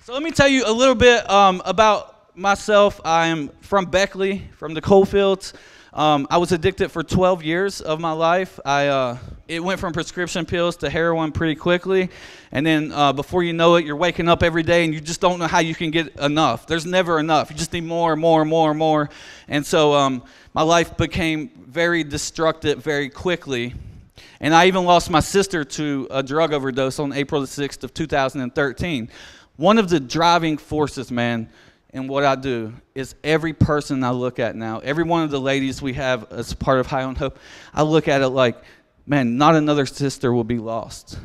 So let me tell you a little bit about myself. I am from Beckley, from the Coalfields. I was addicted for 12 years of my life. It went from prescription pills to heroin pretty quickly. And then before you know it, you're waking up every day and you just don't know how you can get enough. There's never enough. You just need more and more and more and more. And so my life became very destructive very quickly. And I even lost my sister to a drug overdose on April the 6th of 2013. One of the driving forces, man, in what I do is every person I look at now, every one of the ladies we have as part of High on Hope, I look at it like, man, not another sister will be lost.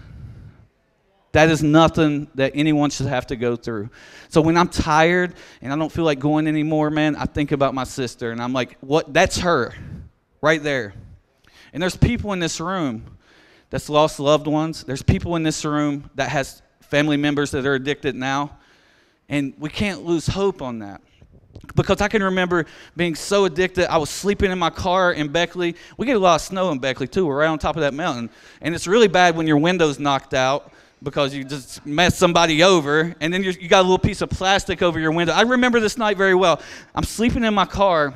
That is nothing that anyone should have to go through. So when I'm tired and I don't feel like going anymore, man, I think about my sister and I'm like, what? That's her right there. And there's people in this room that's lost loved ones. There's people in this room that has family members that are addicted now. And we can't lose hope on that. Because I can remember being so addicted, I was sleeping in my car in Beckley. We get a lot of snow in Beckley too. We're right on top of that mountain. And it's really bad when your window's knocked out because you just messed somebody over. And then you got a little piece of plastic over your window. I remember this night very well. I'm sleeping in my car.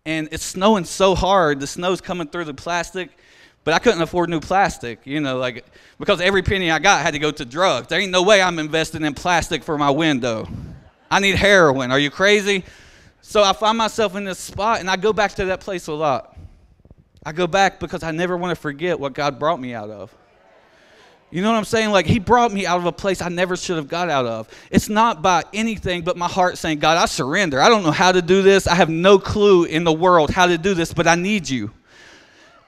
And it's snowing so hard, the snow's coming through the plastic, but I couldn't afford new plastic, you know, like, because every penny I got had to go to drugs. There ain't no way I'm investing in plastic for my window. I need heroin. Are you crazy? So I find myself in this spot, and I go back to that place a lot. I go back because I never want to forget what God brought me out of. You know what I'm saying? Like, he brought me out of a place I never should have got out of. It's not by anything but my heart saying, God, I surrender. I don't know how to do this. I have no clue in the world how to do this, but I need you.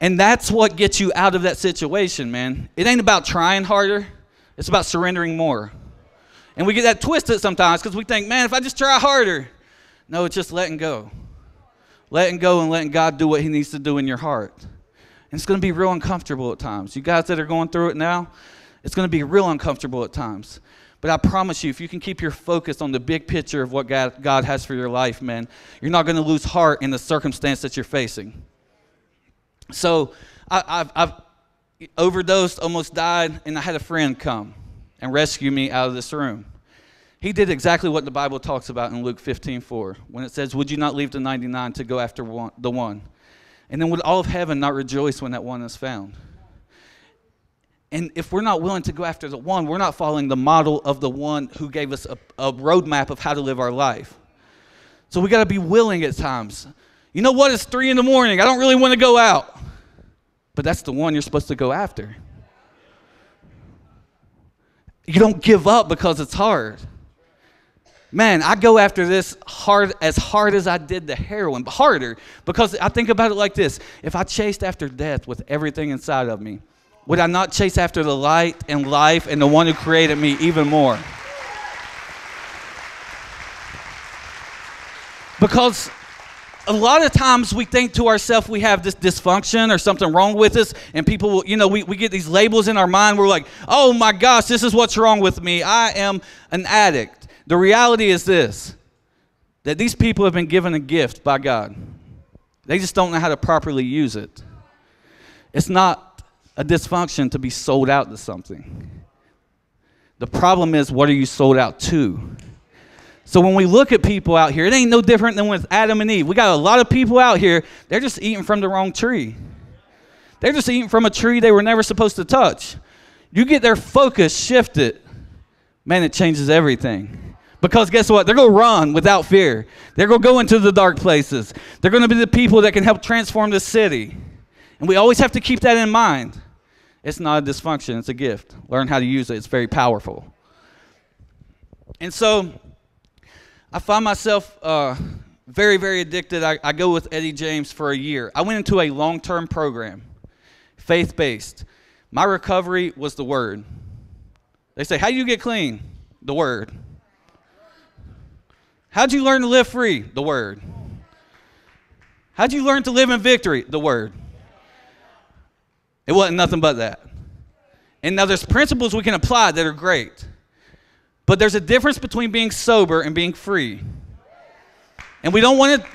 And that's what gets you out of that situation, man. It ain't about trying harder. It's about surrendering more. And we get that twisted sometimes because we think, man, if I just try harder. No, it's just letting go. Letting go and letting God do what he needs to do in your heart. And it's going to be real uncomfortable at times. You guys that are going through it now, it's going to be real uncomfortable at times. But I promise you, if you can keep your focus on the big picture of what God has for your life, man, you're not going to lose heart in the circumstance that you're facing. So I've overdosed, almost died, and I had a friend come and rescue me out of this room. He did exactly what the Bible talks about in Luke 15:4, when it says, would you not leave the 99 to go after the one? And then would all of heaven not rejoice when that one is found? And if we're not willing to go after the one, we're not following the model of the one who gave us a roadmap of how to live our life. So we got to be willing at times. You know what? It's 3 in the morning. I don't really want to go out. But that's the one you're supposed to go after. You don't give up because it's hard. Man, I go after this as hard as I did the heroin, but harder, because I think about it like this. If I chased after death with everything inside of me, would I not chase after the light and life and the one who created me even more? Because a lot of times we think to ourselves we have this dysfunction or something wrong with us, and people will, you know, we get these labels in our mind. We're like, oh my gosh, this is what's wrong with me. I am an addict. The reality is this, that these people have been given a gift by God. They just don't know how to properly use it. It's not a dysfunction to be sold out to something. The problem is, what are you sold out to? So when we look at people out here, it ain't no different than with Adam and Eve. We got a lot of people out here, they're just eating from the wrong tree. They're just eating from a tree they were never supposed to touch. You get their focus shifted, man, it changes everything. Because guess what? They're going to run without fear. They're going to go into the dark places. They're going to be the people that can help transform the city. And we always have to keep that in mind. It's not a dysfunction. It's a gift. Learn how to use it. It's very powerful. And so I find myself very, very addicted. I go with Eddie James for a year. I went into a long-term program, faith-based. My recovery was the Word. They say, how do you get clean? The Word. How'd you learn to live free? The Word. How'd you learn to live in victory? The Word. It wasn't nothing but that. And now there's principles we can apply that are great. But there's a difference between being sober and being free. And we don't want to...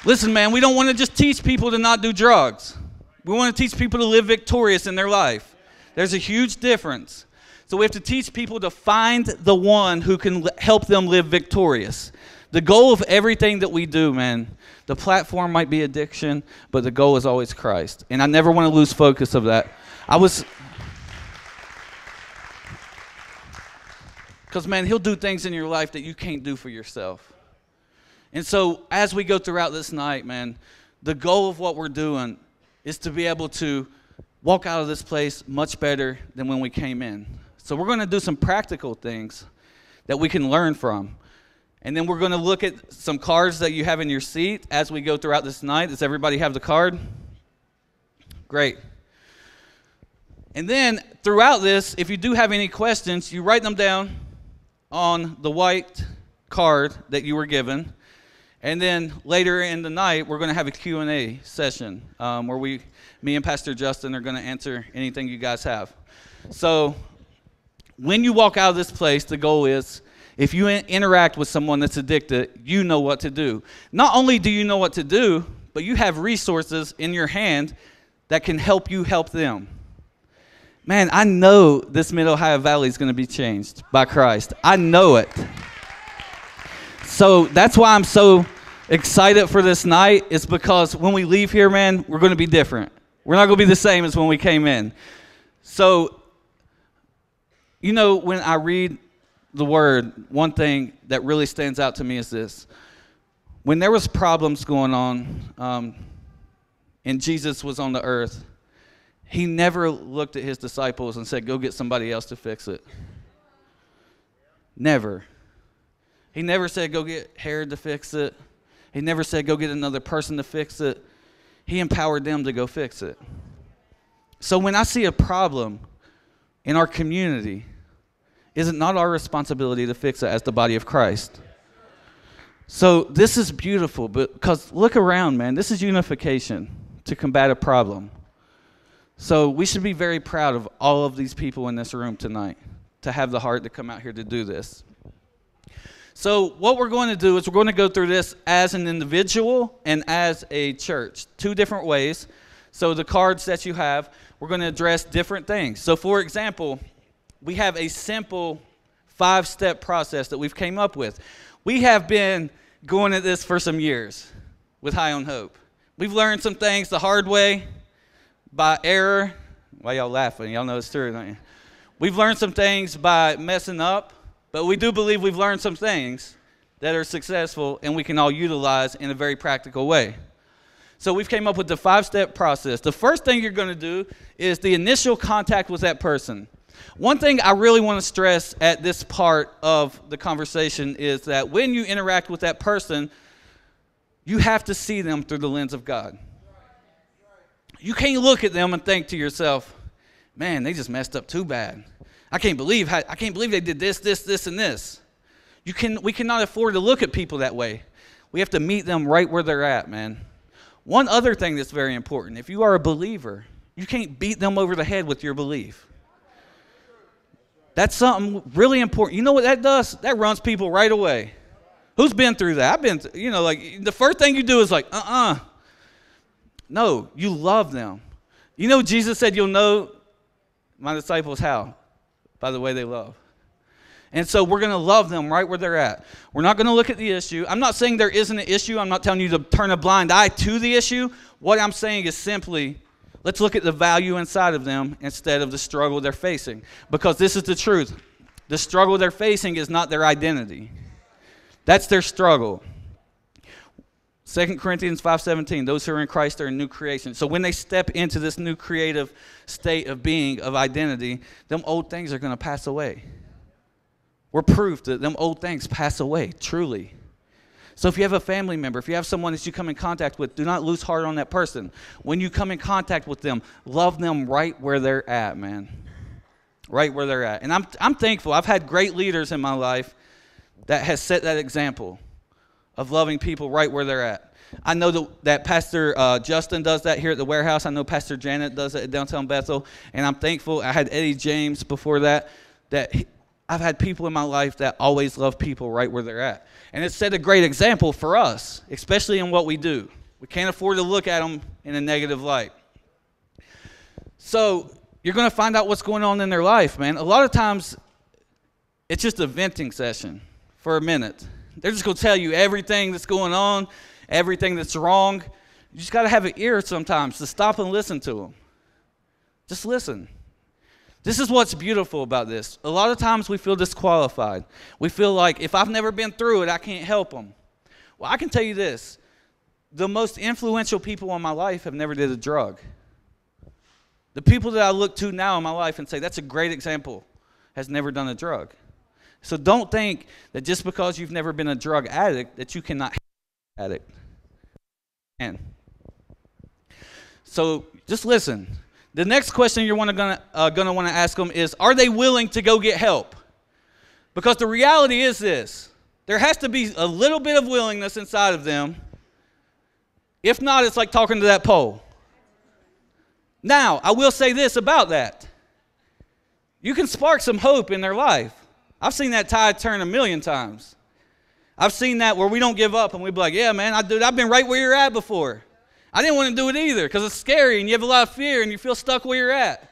Listen, man, we don't want to just teach people to not do drugs. We want to teach people to live victorious in their life. There's a huge difference. So we have to teach people to find the one who can help them live victorious. The goal of everything that we do, man, the platform might be addiction, but the goal is always Christ. And I never want to lose focus of that. Because, man, he'll do things in your life that you can't do for yourself. And so as we go throughout this night, man, the goal of what we're doing is to be able to walk out of this place much better than when we came in. So we're going to do some practical things that we can learn from. And then we're going to look at some cards that you have in your seat as we go throughout this night. Does everybody have the card? Great. And then throughout this, if you do have any questions, you write them down on the white card that you were given. And then later in the night, we're going to have a Q&A session where me and Pastor Justin are going to answer anything you guys have. So when you walk out of this place, the goal is, if you interact with someone that's addicted, you know what to do. Not only do you know what to do, but you have resources in your hand that can help you help them. Man, I know this Mid-Ohio Valley is going to be changed by Christ. I know it. So that's why I'm so excited for this night, is because when we leave here, man, we're going to be different. We're not going to be the same as when we came in. So, you know, when I read the word, one thing that really stands out to me is this. When there was problems going on and Jesus was on the earth, he never looked at his disciples and said, go get somebody else to fix it. Never. He never said, go get Herod to fix it. He never said, go get another person to fix it. He empowered them to go fix it. So when I see a problem in our community, is it not our responsibility to fix it as the body of Christ? So this is beautiful, because look around, man. This is unification to combat a problem. So we should be very proud of all of these people in this room tonight to have the heart to come out here to do this. So what we're going to do is we're going to go through this as an individual and as a church, two different ways. So the cards that you have, we're going to address different things. So for example, we have a simple 5-step process that we've came up with. We have been going at this for some years with High on Hope. We've learned some things the hard way, by error. Why y'all laughing? Y'all know it's true, don't you? We've learned some things by messing up, but we do believe we've learned some things that are successful and we can all utilize in a very practical way. So we've came up with the 5-step process. The first thing you're going to do is the initial contact with that person. One thing I really want to stress at this part of the conversation is that when you interact with that person, you have to see them through the lens of God. You can't look at them and think to yourself, man, they just messed up too bad. I can't believe they did this, and this. We cannot afford to look at people that way. We have to meet them right where they're at, man. One other thing that's very important, if you are a believer, you can't beat them over the head with your belief. That's something really important. You know what that does? That runs people right away. Who's been through that? I've been, the first thing you do is like, No, you love them. You know, Jesus said, you'll know my disciples how? By the way they love. And so we're going to love them right where they're at. We're not going to look at the issue. I'm not saying there isn't an issue. I'm not telling you to turn a blind eye to the issue. What I'm saying is simply, let's look at the value inside of them instead of the struggle they're facing. Because this is the truth. The struggle they're facing is not their identity. That's their struggle. 2 Corinthians 5:17, those who are in Christ are a new creation. So when they step into this new creative state of being, of identity, them old things are going to pass away. We're proof that them old things pass away, truly. So if you have a family member, if you have someone that you come in contact with, do not lose heart on that person. When you come in contact with them, love them right where they're at, man. Right where they're at. And I'm thankful. I've had great leaders in my life that has set that example of loving people right where they're at. I know that Pastor Justin does that here at the warehouse. I know Pastor Janet does it at Downtown Bethel. And I'm thankful. I had Eddie James before that I've had people in my life that always love people right where they're at. And it set a great example for us, especially in what we do. We can't afford to look at them in a negative light. So you're going to find out what's going on in their life, man. A lot of times, it's just a venting session for a minute. They're just going to tell you everything that's going on, everything that's wrong. You just got to have an ear sometimes to stop and listen to them. Just listen. This is what's beautiful about this. A lot of times we feel disqualified. We feel like if I've never been through it, I can't help them. Well, I can tell you this. The most influential people in my life have never did a drug. The people that I look to now in my life and say, that's a great example, has never done a drug. So don't think that just because you've never been a drug addict that you cannot be an addict. And so just listen. The next question you're gonna want to ask them is, are they willing to go get help? Because the reality is this. There has to be a little bit of willingness inside of them. If not, it's like talking to that pole. Now, I will say this about that. You can spark some hope in their life. I've seen that tide turn 1,000,000 times. I've seen that where we don't give up and we be like, yeah, man, I've been right where you're at before. I didn't want to do it either because it's scary and you have a lot of fear and you feel stuck where you're at.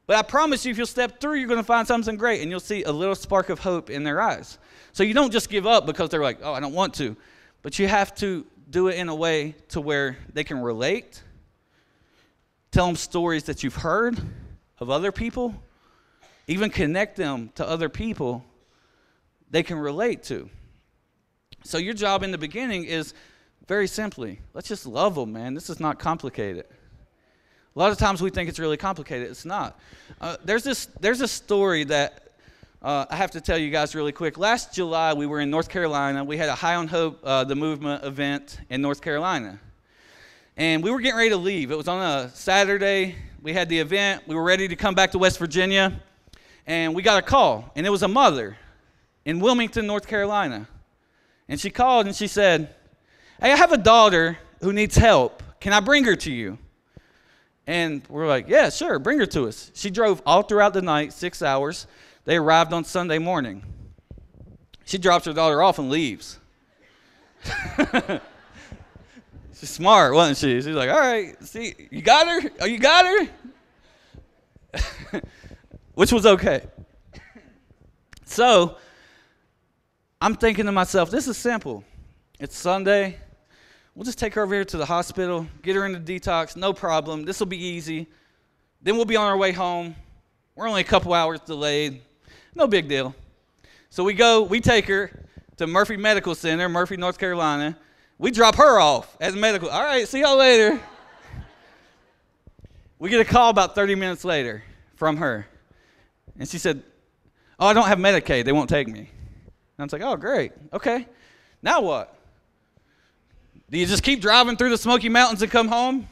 But I promise you, if you'll step through, you're going to find something great and you'll see a little spark of hope in their eyes. So you don't just give up because they're like, oh, I don't want to. But you have to do it in a way to where they can relate. Tell them stories that you've heard of other people. Even connect them to other people they can relate to. So your job in the beginning is very simply, let's just love them, man. This is not complicated. A lot of times we think it's really complicated. It's not. There's a story that I have to tell you guys really quick. Last July, we were in North Carolina. We had a High on Hope, the movement event in North Carolina. And we were getting ready to leave. It was on a Saturday. We had the event. We were ready to come back to West Virginia. And we got a call. And it was a mother in Wilmington, North Carolina. And she called and she said, hey, I have a daughter who needs help. Can I bring her to you? And we're like, yeah, sure, bring her to us. She drove all throughout the night, 6 hours. They arrived on Sunday morning. She drops her daughter off and leaves. She's smart, wasn't she? She's like, all right, see, you got her? Oh, you got her? Which was okay. So I'm thinking to myself, this is simple. It's Sunday. We'll just take her over here to the hospital, get her into detox, no problem. This will be easy. Then we'll be on our way home. We're only a couple hours delayed. No big deal. So we take her to Murphy Medical Center, Murphy, North Carolina. We drop her off at the medical. All right, see y'all later. We get a call about 30 minutes later from her. And she said, oh, I don't have Medicaid. They won't take me. And I was like, oh, great. Okay. Now what? Do you just keep driving through the Smoky Mountains and come home?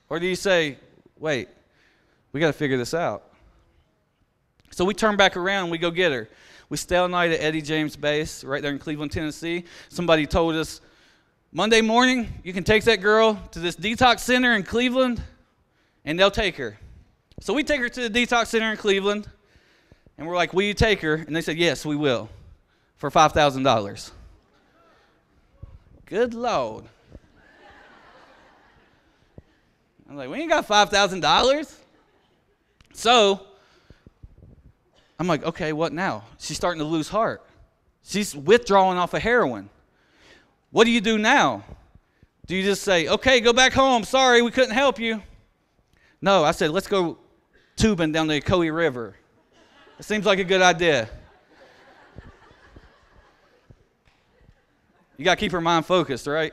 Or do you say, wait, we got to figure this out? So we turn back around and we go get her. We stay all night at Eddie James Base right there in Cleveland, Tennessee. Somebody told us, Monday morning, you can take that girl to this detox center in Cleveland, and they'll take her. So we take her to the detox center in Cleveland, and we're like, will you take her? And they said, yes, we will, for $5,000. Good Lord. I'm like, we ain't got $5,000. So I'm like, okay, what now? She's starting to lose heart. She's withdrawing off of heroin. What do you do now? Do you just say, okay, go back home. Sorry, we couldn't help you? No, I said, let's go tubing down the Ocoee River. It seems like a good idea. You got to keep her mind focused, right?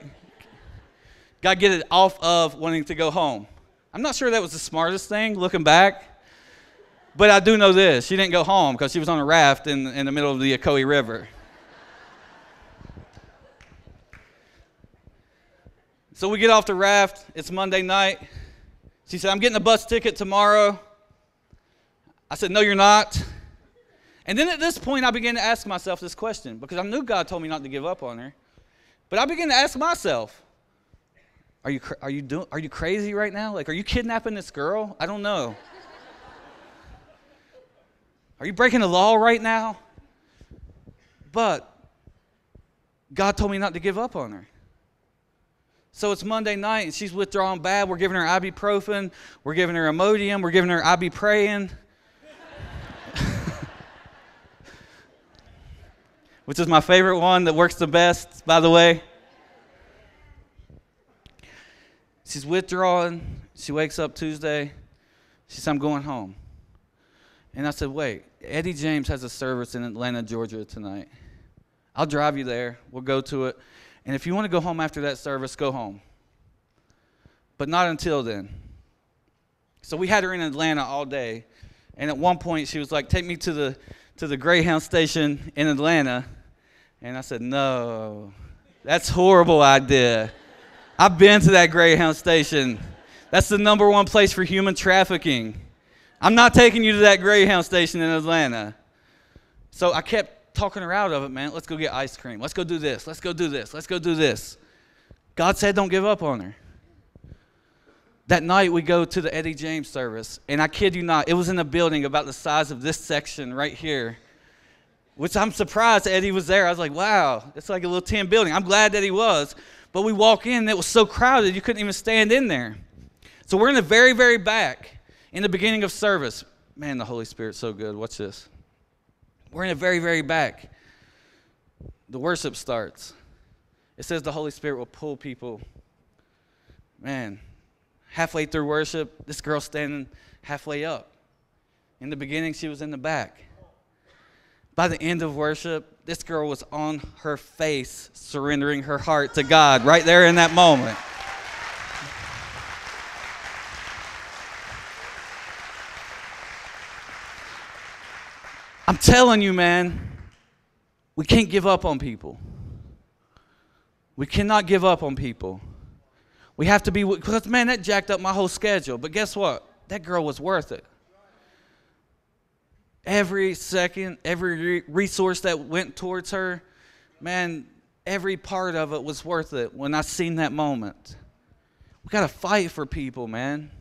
Got to get it off of wanting to go home. I'm not sure that was the smartest thing, looking back. But I do know this. She didn't go home because she was on a raft in the middle of the Ocoee River. So we get off the raft. It's Monday night. She said, I'm getting a bus ticket tomorrow. I said, no, you're not. And then at this point, I began to ask myself this question because I knew God told me not to give up on her. But I began to ask myself, are you crazy right now? Like, are you kidnapping this girl? I don't know. Are you breaking the law right now? But God told me not to give up on her. So it's Monday night, and she's withdrawing bad. We're giving her ibuprofen. We're giving her Imodium. We're giving her ibupraying, which is my favorite one that works the best, by the way. She's withdrawing. She wakes up Tuesday. She said, I'm going home. And I said, wait, Eddie James has a service in Atlanta, Georgia tonight. I'll drive you there. We'll go to it. And if you want to go home after that service, go home. But not until then. So we had her in Atlanta all day. And at one point, she was like, take me to the Greyhound station in Atlanta. And I said, no, that's a horrible idea. I've been to that Greyhound station. That's the #1 place for human trafficking. I'm not taking you to that Greyhound station in Atlanta. So I kept talking her out of it, man. Let's go get ice cream. Let's go do this. Let's go do this. Let's go do this. God said don't give up on her. That night we go to the Eddie James service, and I kid you not, it was in a building about the size of this section right here, which I'm surprised Eddie was there. I was like, wow, it's like a little tin building. I'm glad that he was. But we walk in, and it was so crowded you couldn't even stand in there. So we're in the very, very back in the beginning of service. Man, the Holy Spirit's so good. Watch this. We're in the very, very back. The worship starts. It says the Holy Spirit will pull people. Man, halfway through worship, this girl's standing halfway up. In the beginning, she was in the back. By the end of worship, this girl was on her face, surrendering her heart to God right there in that moment. I'm telling you, man, we can't give up on people. We cannot give up on people. We have to be, because, man, that jacked up my whole schedule. But guess what? That girl was worth it. Every second, every resource that went towards her, man, every part of it was worth it when I seen that moment. We got to fight for people, man.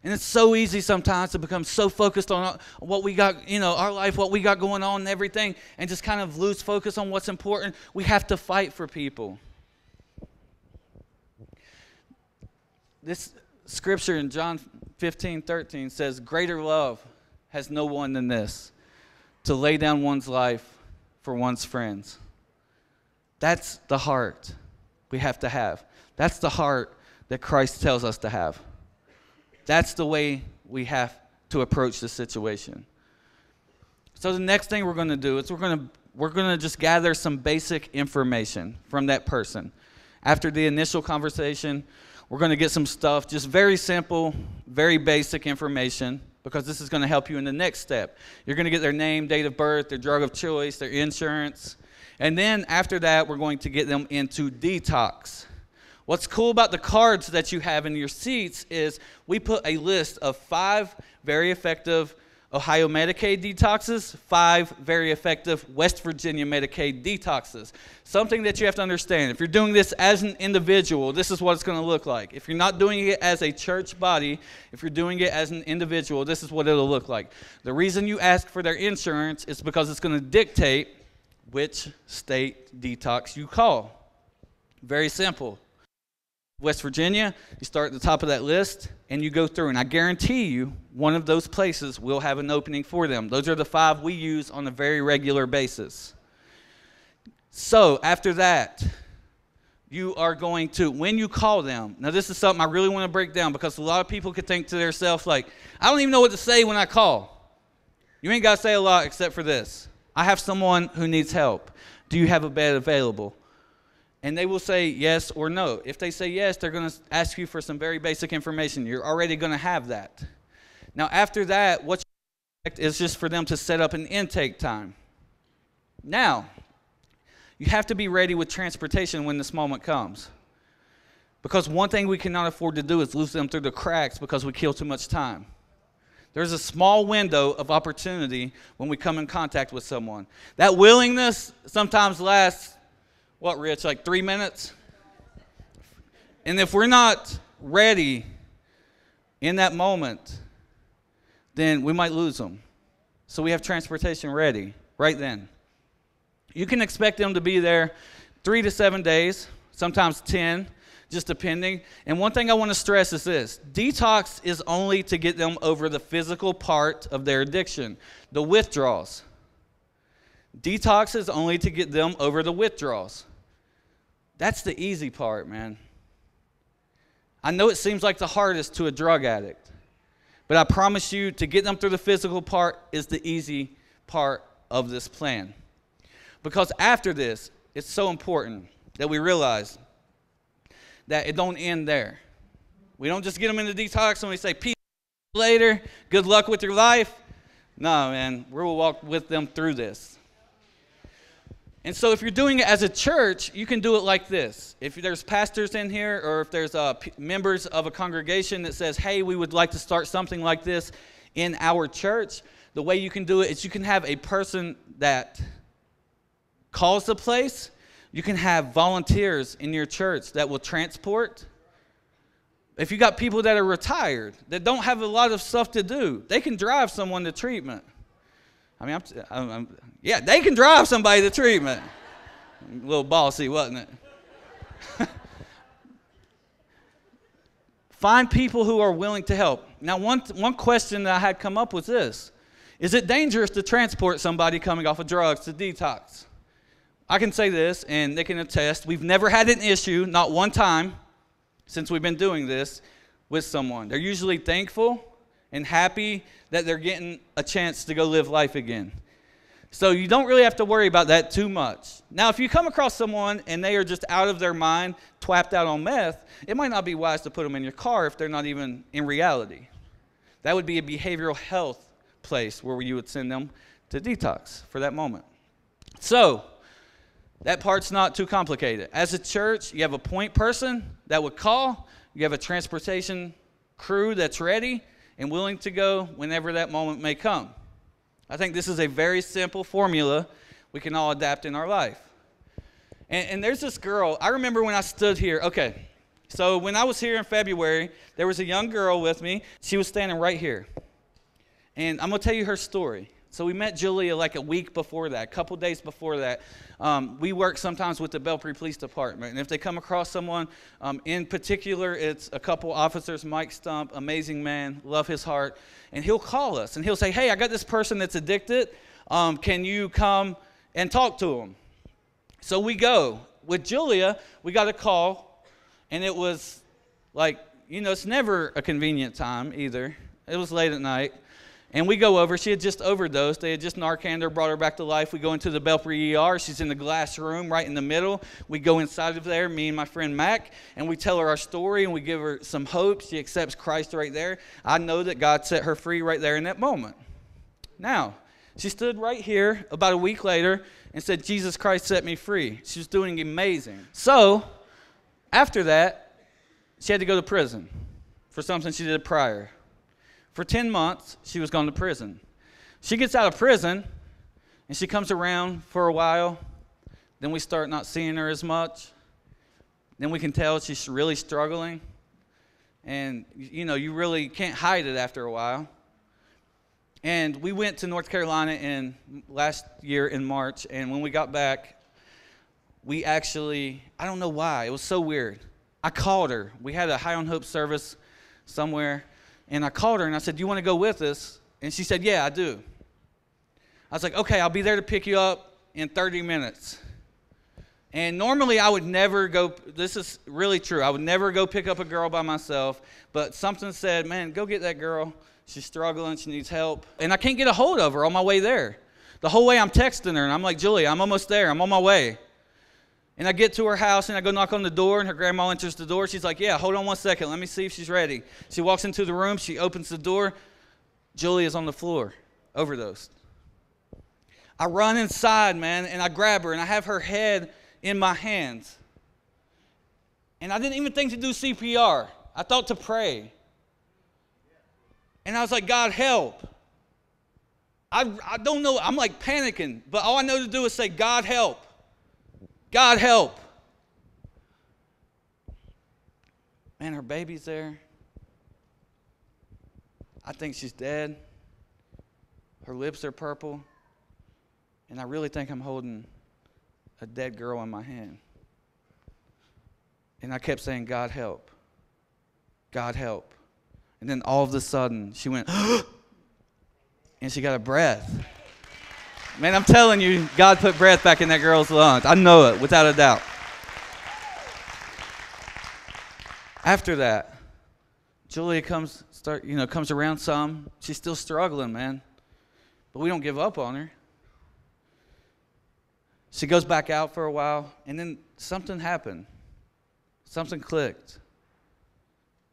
And it's so easy sometimes to become so focused on what we got, our life, what we got going on and everything, and just kind of lose focus on what's important. We have to fight for people. This scripture in John 15:13 says, greater love has no one than this, to lay down one's life for one's friends. That's the heart we have to have. That's the heart that Christ tells us to have. That's the way we have to approach the situation. So the next thing we're going to do is we're going to just gather some basic information from that person. After the initial conversation, we're going to get some stuff, just very simple, very basic information, because this is going to help you in the next step. You're going to get their name, date of birth, their drug of choice, their insurance. And then after that, we're going to get them into detox. What's cool about the cards that you have in your seats is we put a list of 5 very effective Ohio Medicaid detoxes, 5 very effective West Virginia Medicaid detoxes. Something that you have to understand. If you're doing this as an individual, this is what it's going to look like. If you're not doing it as a church body, if you're doing it as an individual, this is what it'll look like. The reason you ask for their insurance is because it's going to dictate which state detox you call. Very simple. West Virginia, you start at the top of that list, and you go through. And I guarantee you, one of those places will have an opening for them. Those are the 5 we use on a very regular basis. So after that, you are going to, when you call them, now this is something I really want to break down, because a lot of people could think to themselves, like, I don't even know what to say when I call. You ain't got to say a lot except for this. I have someone who needs help. Do you have a bed available? And they will say yes or no. If they say yes, they're going to ask you for some very basic information. You're already going to have that. Now, after that, what you expect is just for them to set up an intake time. Now, you have to be ready with transportation when this moment comes. Because one thing we cannot afford to do is lose them through the cracks because we kill too much time. There's a small window of opportunity when we come in contact with someone. That willingness sometimes lasts, what, Rich, like 3 minutes? And if we're not ready in that moment, then we might lose them. So we have transportation ready right then. You can expect them to be there 3 to 7 days, sometimes 10. just depending. And one thing I want to stress is this. Detox is only to get them over the physical part of their addiction, the withdrawals. Detox is only to get them over the withdrawals. That's the easy part, man. I know it seems like the hardest to a drug addict, but I promise you, to get them through the physical part is the easy part of this plan. Because after this, it's so important that we realize that it don't end there. We don't just get them into detox and we say, peace later, good luck with your life. No, man, we'll walk with them through this. And so if you're doing it as a church, you can do it like this. If there's pastors in here, or if there's members of a congregation that says, hey, we would like to start something like this in our church, the way you can do it is you can have a person that calls the place. You can have volunteers in your church that will transport. If you got people that are retired, that don't have a lot of stuff to do, they can drive someone to treatment. I mean, yeah, they can drive somebody to treatment. A little bossy, wasn't it? Find people who are willing to help. Now, one question that I had come up was this. Is it dangerous to transport somebody coming off of drugs to detox? I can say this, and they can attest, we've never had an issue, not one time, since we've been doing this, with someone. They're usually thankful and happy that they're getting a chance to go live life again. So you don't really have to worry about that too much. Now, if you come across someone and they are just out of their mind, twapped out on meth, it might not be wise to put them in your car if they're not even in reality. That would be a behavioral health place where you would send them to detox for that moment. So that part's not too complicated. As a church, you have a point person that would call. You have a transportation crew that's ready and willing to go whenever that moment may come. I think this is a very simple formula we can all adapt in our life. And there's this girl, I remember when I stood here, okay, so when I was here in February, there was a young girl with me. She was standing right here. And I'm going to tell you her story. So we met Julia like a week before that, a couple days before that. We work sometimes with the Belpre Police Department. And if they come across someone, in particular, it's a couple officers, Mike Stump, amazing man, love his heart. And he'll call us and he'll say, hey, I got this person that's addicted. Can you come and talk to them? So we go. With Julia, we got a call. And it was like, it's never a convenient time either. It was late at night. And we go over. She had just overdosed. They had just Narcaned her, brought her back to life. We go into the Belpre ER. She's in the glass room right in the middle. We go inside of there, me and my friend Mac, and we tell her our story, and we give her some hope. She accepts Christ right there. I know that God set her free right there in that moment. Now, she stood right here about a week later and said, Jesus Christ set me free. She was doing amazing. So, after that, she had to go to prison for something she did prior. For 10 months, she was gone to prison. She gets out of prison, and she comes around for a while. Then we start not seeing her as much. Then we can tell she's really struggling. And, you really can't hide it after a while. And we went to North Carolina last year in March, and when we got back, we actually, I don't know why, it was so weird. I called her. We had a High on Hope service somewhere. And I called her and I said, do you want to go with us? And she said, yeah, I do. I was like, okay, I'll be there to pick you up in 30 minutes. And normally I would never go, this is really true, I would never go pick up a girl by myself. But something said, man, go get that girl. She's struggling, she needs help. And I can't get a hold of her on my way there. The whole way I'm texting her and I'm like, Julia, I'm almost there, I'm on my way. And I get to her house, and I go knock on the door, and her grandma enters the door. She's like, yeah, hold on one second. Let me see if she's ready. She walks into the room. She opens the door. Julia's on the floor, overdosed. I run inside, man, and I grab her, and I have her head in my hands. And I didn't even think to do CPR. I thought to pray. And I was like, God, help. I don't know. I'm like panicking, but all I know to do is say, God, help. God help. Man, her baby's there. I think she's dead. Her lips are purple. And I really think I'm holding a dead girl in my hand. And I kept saying, God help. God help. And then all of a sudden, she went, and she got a breath. Man, I'm telling you, God put breath back in that girl's lungs. I know it, without a doubt. After that, Julia comes around some. She's still struggling, man. But we don't give up on her. She goes back out for a while, and then something happened. Something clicked.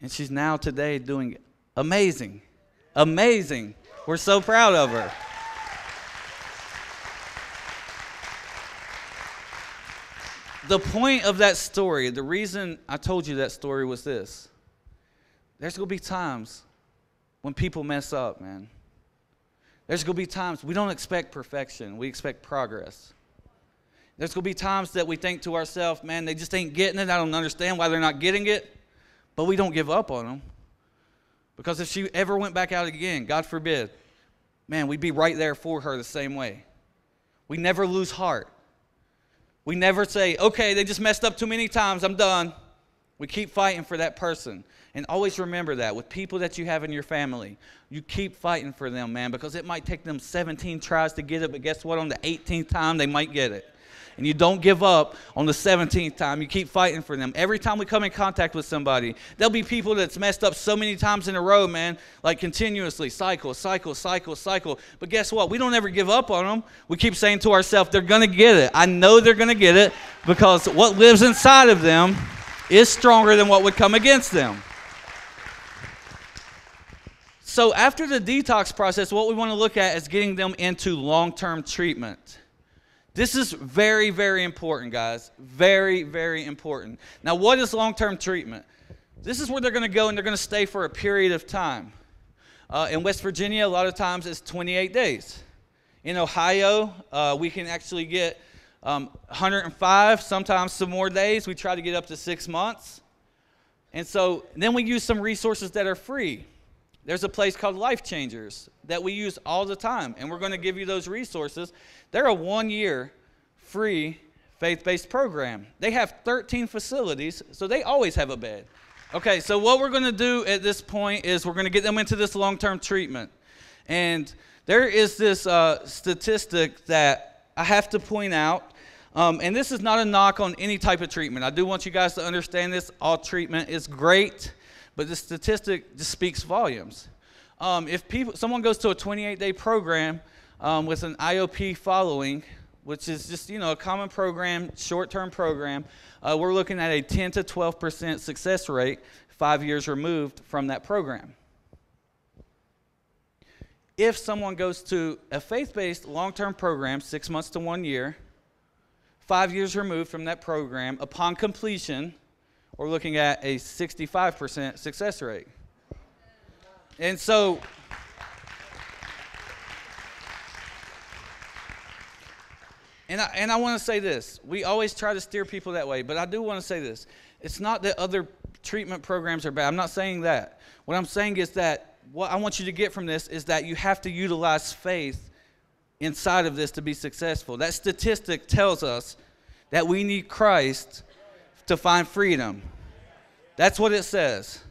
And she's now today doing amazing. Amazing. We're so proud of her. The point of that story, the reason I told you that story was this. There's going to be times when people mess up, man. There's going to be times we don't expect perfection. We expect progress. There's going to be times that we think to ourselves, man, they just ain't getting it. I don't understand why they're not getting it. But we don't give up on them. Because if she ever went back out again, God forbid, man, we'd be right there for her the same way. We never lose heart. We never say, okay, they just messed up too many times, I'm done. We keep fighting for that person. And always remember that with people that you have in your family, you keep fighting for them, man, because it might take them 17 tries to get it, but guess what? On the 18th time, they might get it. And you don't give up on the 17th time. You keep fighting for them. Every time we come in contact with somebody, there'll be people that's messed up so many times in a row, man, like continuously, cycle. But guess what? We don't ever give up on them. We keep saying to ourselves, they're going to get it. I know they're going to get it because what lives inside of them is stronger than what would come against them. So after the detox process, what we want to look at is getting them into long-term treatment. This is very, very important, guys. Very, very important. Now, what is long-term treatment? This is where they're going to go and they're going to stay for a period of time. In West Virginia, a lot of times it's 28 days. In Ohio, we can actually get 105, sometimes some more days. We try to get up to 6 months. And so then we use some resources that are free. There's a place called Life Changers that we use all the time, and we're going to give you those resources. They're a 1-year free faith-based program. They have 13 facilities, so they always have a bed. Okay, so what we're going to do at this point is we're going to get them into this long-term treatment. And there is this statistic that I have to point out, and this is not a knock on any type of treatment. I do want you guys to understand this. All treatment is great. But the statistic just speaks volumes. If someone goes to a 28-day program with an IOP following, which is just a common program, short-term program, we're looking at a 10 to 12% success rate 5 years removed from that program. If someone goes to a faith-based long-term program, 6 months to 1 year, 5 years removed from that program, upon completion, we're looking at a 65% success rate. And so, and I want to say this. We always try to steer people that way, but I do want to say this. It's not that other treatment programs are bad. I'm not saying that. What I'm saying is that what I want you to get from this is that you have to utilize faith inside of this to be successful. That statistic tells us that we need Christ to find freedom. That's what it says.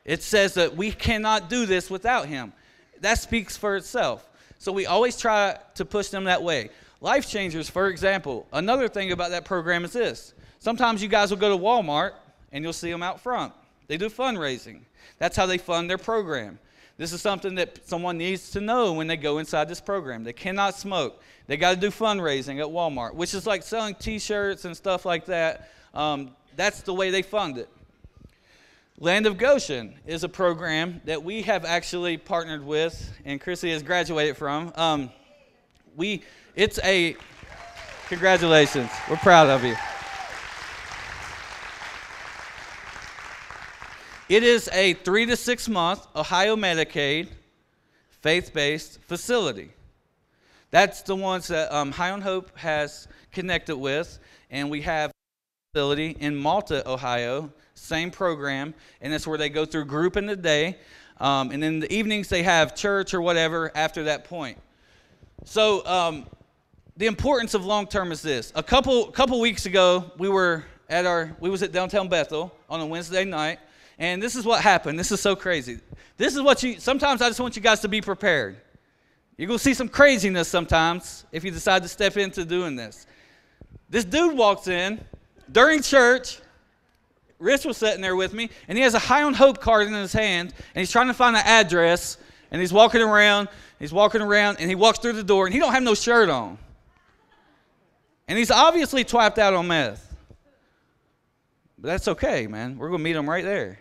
It says that we cannot do this without him. That speaks for itself. So we always try to push them that way. Life Changers, for example, another thing about that program is this. Sometimes you guys will go to Walmart and you'll see them out front. They do fundraising. That's how they fund their program. This is something that someone needs to know when they go inside this program. They cannot smoke. They got to do fundraising at Walmart, which is like selling T-shirts and stuff like that. That's the way they fund it. Land of Goshen is a program that we have actually partnered with, and Chrissy has graduated from. Congratulations. We're proud of you. It is a 3 to 6 month Ohio Medicaid faith-based facility. That's the ones that High on Hope has connected with, and we have a facility in Malta, Ohio, same program, and that's where they go through group in the day, and then in the evenings they have church or whatever after that point. So the importance of long-term is this. A couple weeks ago, we were we was at downtown Bethel on a Wednesday night, and this is what happened. This is so crazy. This is what sometimes I just want you guys to be prepared. You're going to see some craziness sometimes if you decide to step into doing this. This dude walks in during church. Rich was sitting there with me, and he has a High on Hope card in his hand, and he's trying to find an address, and he's walking around, and he walks through the door, and he don't have no shirt on. And he's obviously twapped out on meth. But that's okay, man. We're going to meet him right there.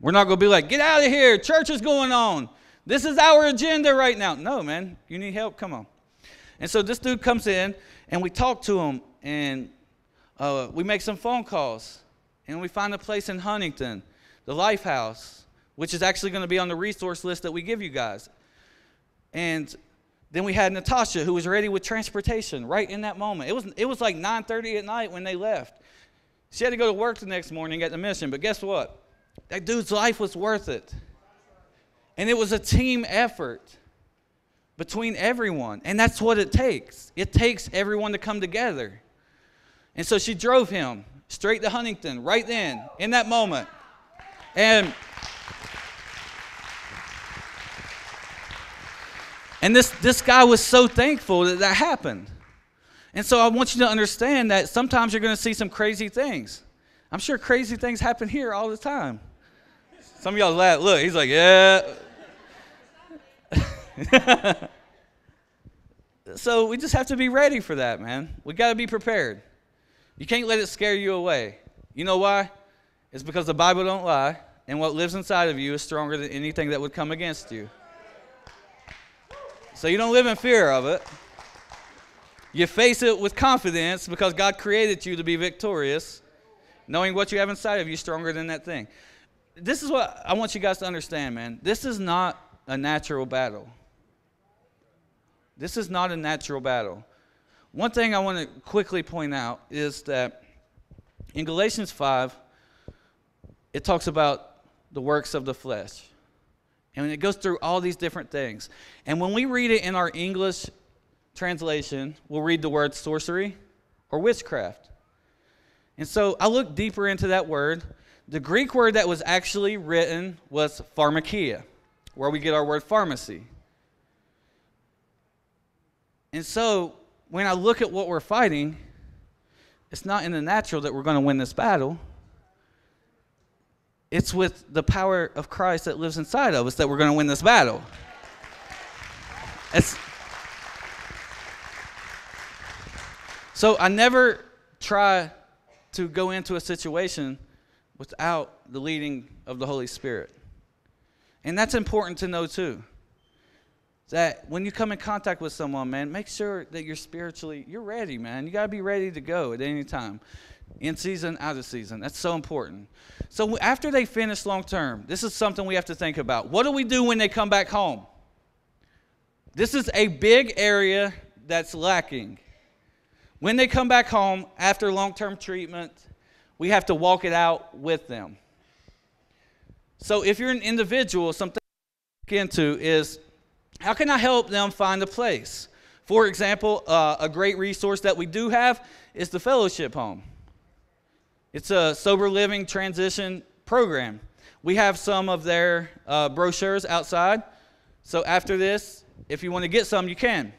We're not going to be like, get out of here, church is going on. This is our agenda right now. No, man, you need help? Come on. And so this dude comes in, and we talk to him, and we make some phone calls. And we find a place in Huntington, the Life House, which is actually going to be on the resource list that we give you guys. And then we had Natasha, who was ready with transportation right in that moment. It was like 9:30 at night when they left. She had to go to work the next morning at the mission. But guess what? That dude's life was worth it. And it was a team effort between everyone. And that's what it takes. It takes everyone to come together. And so she drove him straight to Huntington right then, in that moment. And this guy was so thankful that happened. And so I want you to understand that sometimes you're going to see some crazy things. I'm sure crazy things happen here all the time. Some of y'all laugh. Look, he's like, yeah. So we just have to be ready for that, man. We got to be prepared. You can't let it scare you away. You know why? It's because the Bible don't lie, and what lives inside of you is stronger than anything that would come against you. So you don't live in fear of it. You face it with confidence because God created you to be victorious, knowing what you have inside of you is stronger than that thing. This is what I want you guys to understand, man. This is not a natural battle. This is not a natural battle. One thing I want to quickly point out is that in Galatians 5, it talks about the works of the flesh. And it goes through all these different things. And when we read it in our English translation, we'll read the word sorcery or witchcraft. And so I looked deeper into that word. The Greek word that was actually written was pharmakia, where we get our word pharmacy. And so when I look at what we're fighting, it's not in the natural that we're going to win this battle. It's with the power of Christ that lives inside of us that we're going to win this battle. So I never try to go into a situation without the leading of the Holy Spirit. And that's important to know too. That when you come in contact with someone, man, make sure that you're ready, man. You got to be ready to go at any time. In season, out of season. That's so important. So after they finish long term, this is something we have to think about. What do we do when they come back home? This is a big area that's lacking. When they come back home after long-term treatment, we have to walk it out with them. So if you're an individual, something to look into is, how can I help them find a place? For example, a great resource that we do have is the Fellowship Home. It's a sober living transition program. We have some of their brochures outside. So after this, if you want to get some, you can.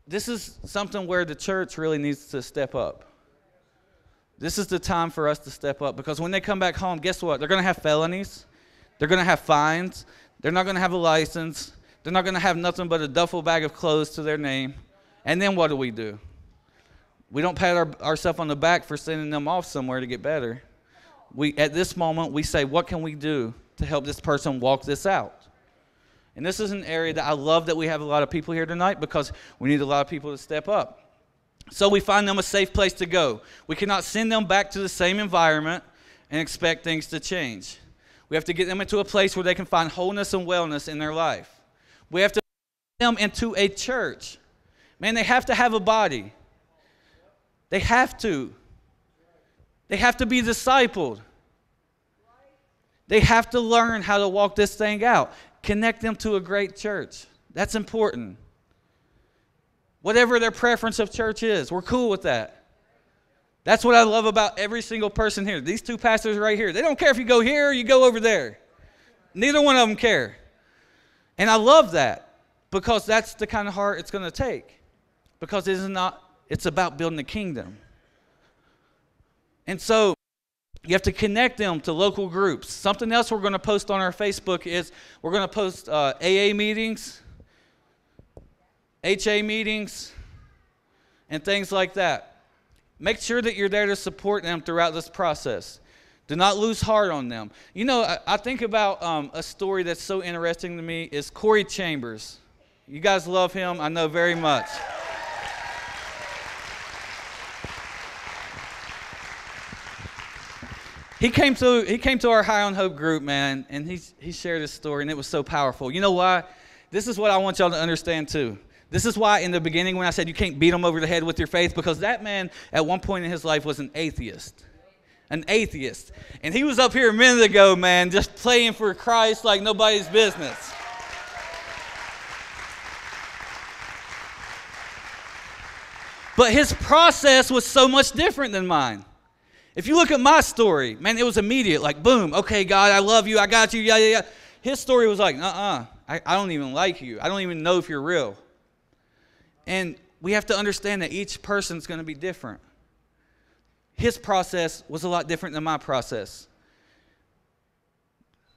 This is something where the church really needs to step up. This is the time for us to step up, because when they come back home, guess what? They're going to have felonies. They're going to have fines. They're not going to have a license. They're not going to have nothing but a duffel bag of clothes to their name. And then what do? We don't pat ourselves on the back for sending them off somewhere to get better. At this moment, we say, what can we do to help this person walk this out? And this is an area that I love that we have a lot of people here tonight, because we need a lot of people to step up. So we find them a safe place to go. We cannot send them back to the same environment and expect things to change. We have to get them into a place where they can find wholeness and wellness in their life. We have to get them into a church. Man, they have to have a body. They have to. They have to be discipled. They have to learn how to walk this thing out. Connect them to a great church. That's important. Whatever their preference of church is, we're cool with that. That's what I love about every single person here. These two pastors right here, they don't care if you go here or you go over there. Neither one of them care. And I love that because that's the kind of heart it's going to take. Because it's about building the kingdom. And so you have to connect them to local groups. Something else we're going to post on our Facebook is we're going to post AA meetings, HA meetings, and things like that. Make sure that you're there to support them throughout this process. Do not lose heart on them. You know, I think about a story that's so interesting to me is Corey Chambers. You guys love him, I know very much. He came to our High on Hope group, man, and he shared his story, and it was so powerful. You know why? This is what I want y'all to understand too. This is why in the beginning when I said you can't beat them over the head with your faith, because that man at one point in his life was an atheist. An atheist. And he was up here a minute ago, man, just playing for Christ like nobody's business. But his process was so much different than mine. If you look at my story, man, it was immediate, like boom, okay, God, I love you, I got you, yeah, yeah, yeah. His story was like, I don't even like you. I don't even know if you're real. And we have to understand that each person's going to be different. His process was a lot different than my process.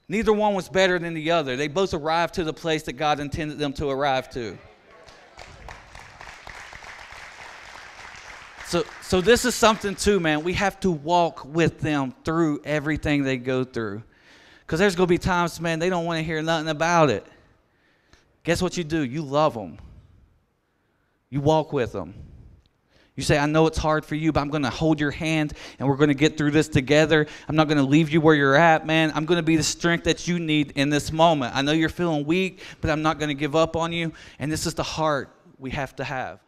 Neither one was better than the other. They both arrived to the place that God intended them to arrive to. So this is something too, man. We have to walk with them through everything they go through. Because there's going to be times, man, they don't want to hear nothing about it. Guess what you do? You love them. You walk with them. You say, I know it's hard for you, but I'm going to hold your hand and we're going to get through this together. I'm not going to leave you where you're at, man. I'm going to be the strength that you need in this moment. I know you're feeling weak, but I'm not going to give up on you. And this is the heart we have to have.